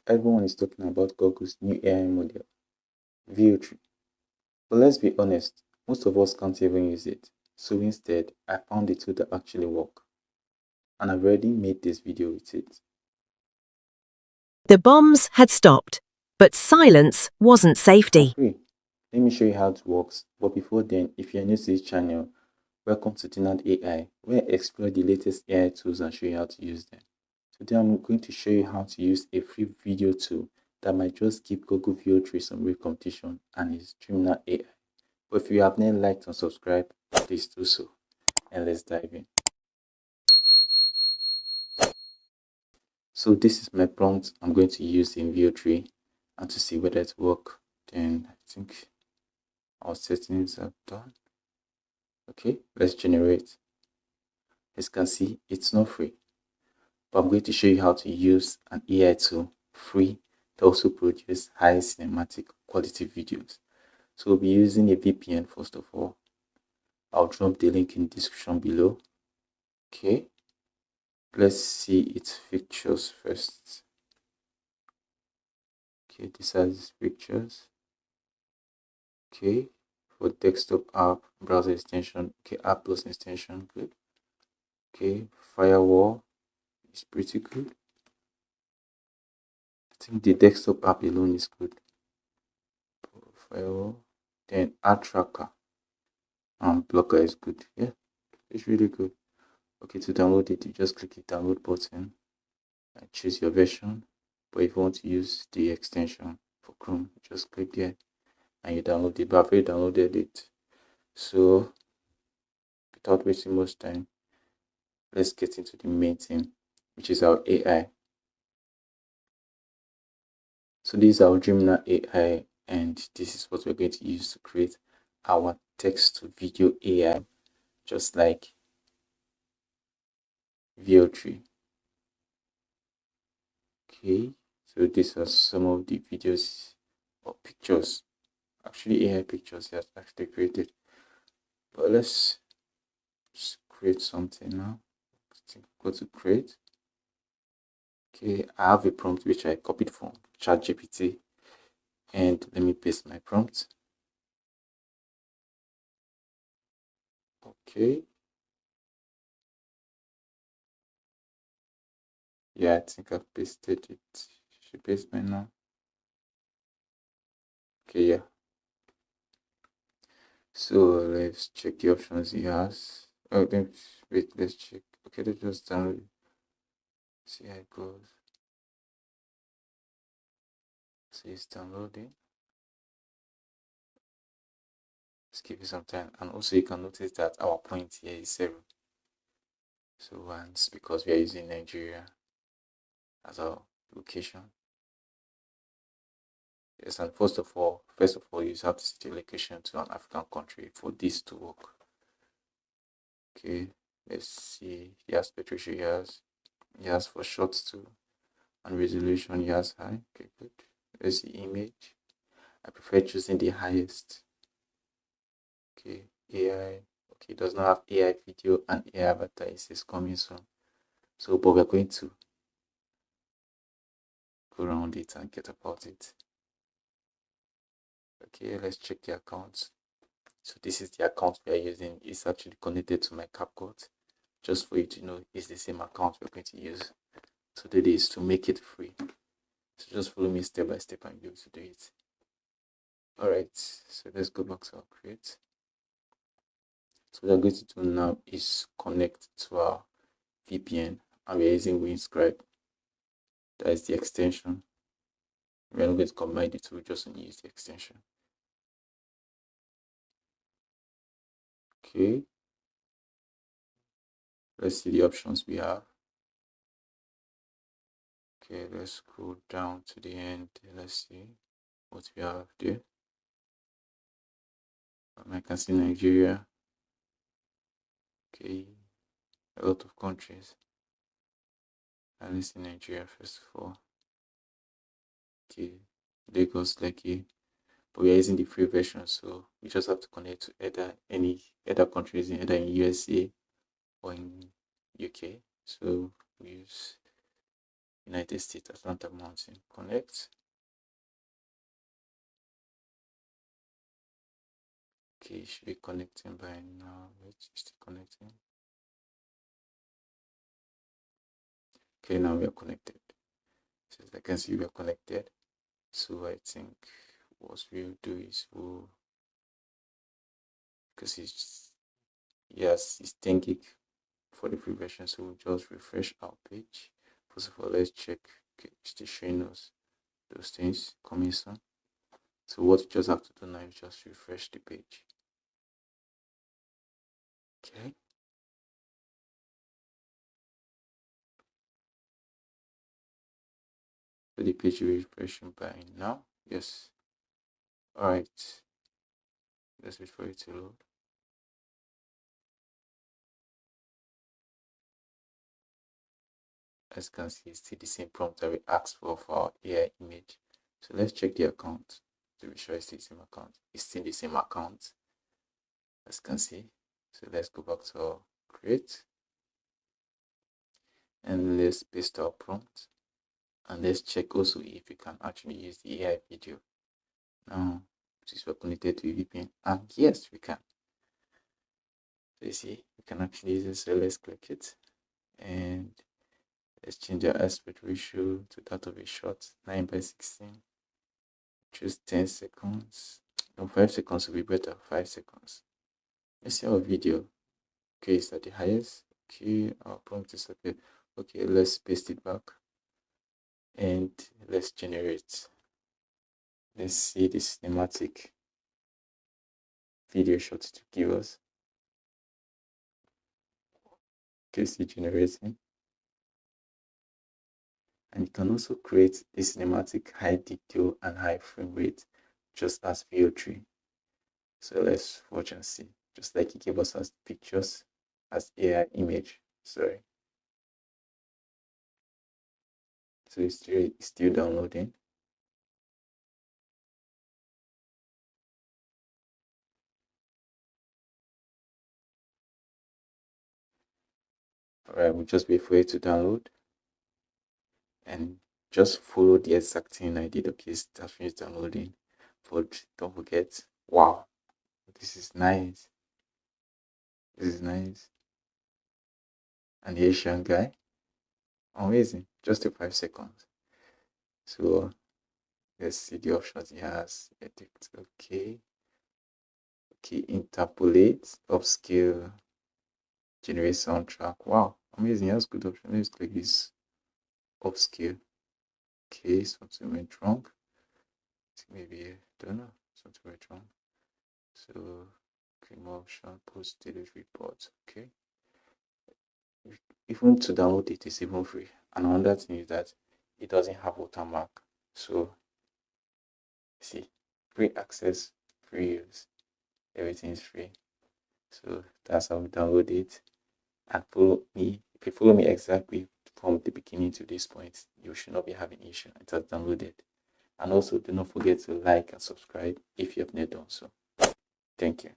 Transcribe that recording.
Everyone is talking about Google's new AI model, Veo 3. But let's be honest, most of us can't even use it. So instead, I found a tool that actually works. And I've already made this video with it. The bombs had stopped, but silence wasn't safety. Let me show you how it works. But before then, if you're new to this channel, welcome to Dreamina AI, where I explore the latest AI tools and show you how to use them. Today I'm going to show you how to use a free video tool that might just give Google Veo 3 some real competition, and it's Dreamina AI. But if you have not liked and subscribed, please do so. And let's dive in. So this is my prompt I'm going to use in Veo 3, and to see whether it works, then I think our settings are done. Okay, let's generate. As you can see, it's not free, but I'm going to show you how to use an AI tool free to also produce high cinematic quality videos. So we'll be using a VPN first of all. I'll drop the link in the description below. Okay, let's see its features first. Okay, this has its features. Okay, for desktop app, browser extension, okay, app plus extension, good. Okay, firewall is pretty good. I think the desktop app alone is good. Firewall, then ad tracker and blocker is good. Yeah, it's really good. Okay, to download it, you just click the download button and choose your version. But if you want to use the extension for Chrome, just click there and you download it. But I've already downloaded it. So without wasting much time, let's get into the main thing, which is our AI. So this is our Dreamina AI, and this is what we're going to use to create our text to video AI, just like Veo 3. Okay, so these are some of the videos or pictures, actually AI pictures that actually created. But let's just create something now. Go to create. Okay, I have a prompt which I copied from ChatGPT, and let me paste my prompt. Okay. Yeah, I think I've pasted it. Should paste by now. Okay, yeah. So let's check the options he has. Oh, then wait, let's check. Okay, let's just download it. See how it goes. So it's downloading. Let's give it some time. And also you can notice that our point here is 0. So once, because we are using Nigeria as our location. Yes, and first of all, you have to set your location to an African country for this to work. Okay, let's see the aspect ratio he has for shots too, and resolution he has high. Okay, good. Let's see image. I prefer choosing the highest. Okay, AI. Okay, it does not have AI video and AI avatar. It says coming soon. So, but we're going to go around it and get about it. Okay, let's check the account. So this is the account we are using. It's actually connected to my CapCut. Just for you to know, it's the same account we're going to use. So that is to make it free. So just follow me step by step and be able to do it. Alright, so let's go back to our create. So what we're going to do now is connect to our VPN, and we're using Windscribe. That is the extension. We're not going to combine the two, we're just going to use the extension. Okay. Let's see the options we have. Okay, let's scroll down to the end. Let's see what we have there. I can see Nigeria. Okay, a lot of countries. And let's see Nigeria first of all. Okay, Lagos, Lekki. But we are using the free version, so we just have to connect to any other countries in either in USA or in UK. So we use United States, Atlanta Mountain. Connect. Okay, it should be connecting by now. Wait, it's still connecting. Okay, now we are connected. So as I can see, we are connected. So I think what we'll do is because it's 10 gig for the free version, so we'll just refresh our page. First of all, let's check. Okay, it's still showing us those things coming soon. So what you just have to do now is just refresh the page. Okay. So the page will refreshing by now. Yes. Alright. Let's wait for it to load. As you can see, it's still the same prompt that we asked for our AI image. So let's check the account to be sure it's still the same account. It's still the same account, as you can see. So let's go back to our create and let's paste our prompt. And let's check also if we can actually use the AI video. Now, since we're connected to VPN, and yes, we can. So you see, we can actually use it. So let's click it and let's change the aspect ratio to that of a shot, 9:16. Choose 10 seconds. No, 5 seconds will be better. 5 seconds. Let's see our video. Okay, it's at the highest. Okay, our prompt is okay. Okay, let's paste it back and let's generate. Let's see the cinematic video shot to give us. Okay, see generating. And you can also create a cinematic high detail and high frame rate just as VO3. So let's watch and see. Just like it gave us as pictures as AI image. Sorry. So it's still downloading. Alright, we'll just wait for it to download. And just follow the exact thing I did. Okay, that's finished downloading. But don't forget, wow, this is nice. This is nice. And the Asian guy, amazing. Just a 5 seconds. So let's see the options he has. Edit, okay. Okay, interpolate, upscale, generate soundtrack. Wow, amazing. That's good option. Let's click this upscale. Okay, something went wrong. Maybe I don't know. Something went wrong. So cream option, post delete report. Okay. Even to download it is even free. And another thing is that it doesn't have watermark. So see, free access, free use. Everything is free. So that's how we download it. And follow me. If you follow me exactly from the beginning to this point, you should not be having issue. It has downloaded. And also do not forget to like and subscribe if you have not done so. Thank you.